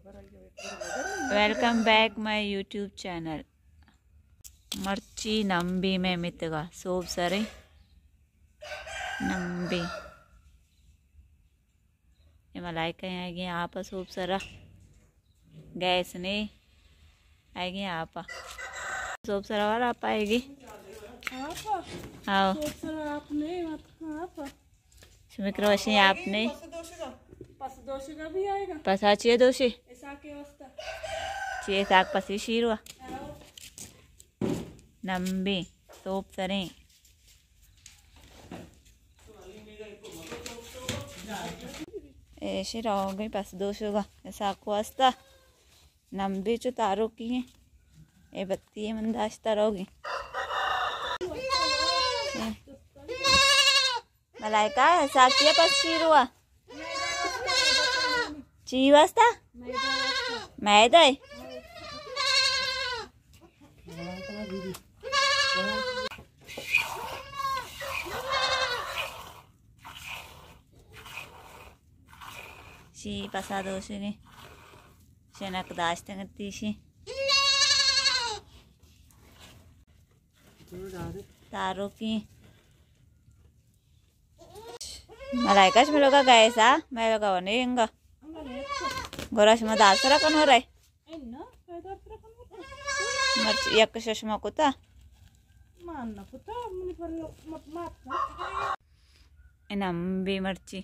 Welcome back my YouTube channel. मर्ची नंबी में मितगा सोब सरे नंबी ये मलाइका आएगी आप सोब सरा गैस ने आएगी आप सोब सरा वाला आप आएगी आओ सुमित्रा वशी आपने पसाचिए दोषी चे साग पसी शीरवा नंबी सोप सरे ऐसे रहोगे पस दोषोगा ऐसा को आस्ता नंबी जो तारों की है ये बत्ती है मंदाश्ता रहोगी मलाइका ऐसा किया पस शीरवा ची वास्ता मैदा शी पसा दोषिनी शनक दाश्ते करती शी तारों की मलाइका में लोग गए सा मैं लोग वनेंगा गोराश में दाल सरा कौन हो रहा है मर्च यक चश्मा कुता नंबी मर्ची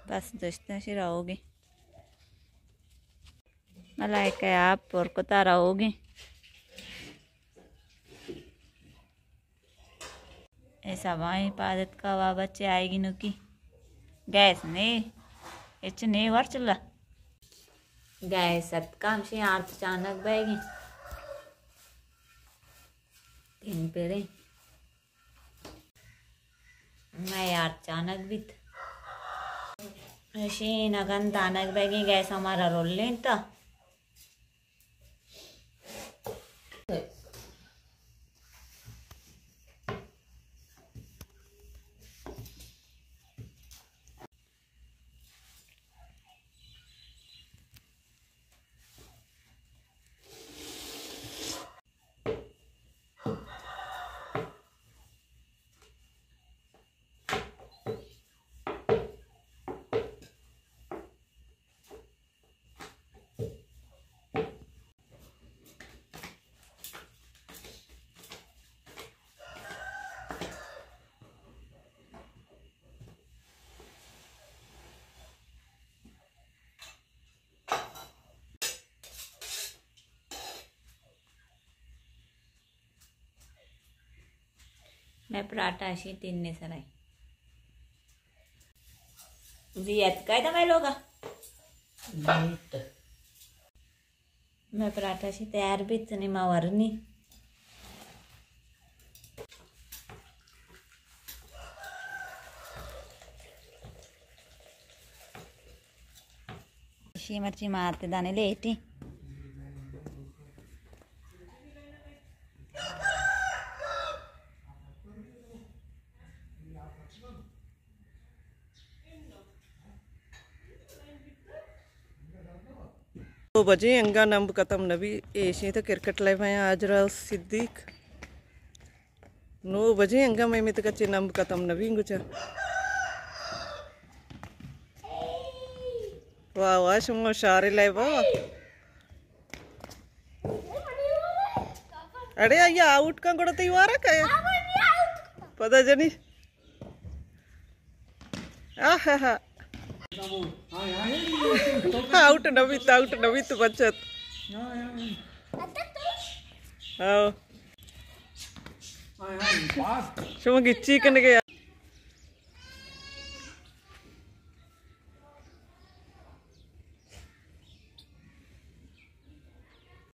बस दोस्तों से रहोगे मलाइका आप और कुता रहोगे ऐसा वहीं पादत का वा बच्चे आएगी नुकी गैस ने इच ने वर चला गैस सत्काम से आर्त अचानक बैगी तीन पेरे मैं यार अचानक भी ऐसे नगन तानक बैगी गैस हमारा रोल लेता मैं पराठा ऐसी तीन ने सराई जियत काय था मैं लोगा मैं पराठा ऐसी तैयार भी इतनी मावरनी शी मर्ची मारते दाने लेटी 2 बजे अंगा नंब खत्म नबी ऐसे तो क्रिकेट ले पाए आज राल सिद्दीक 9 बजे अंगा में तो कच्चे नंब खत्म नबी गुचा वाह वाह शुमो शारे ले बाबा अरे आया आउट का गोड़ा तैयार है पता जनी आहा आउट नवीत बचत हाँ शुम गिच्ची कन गया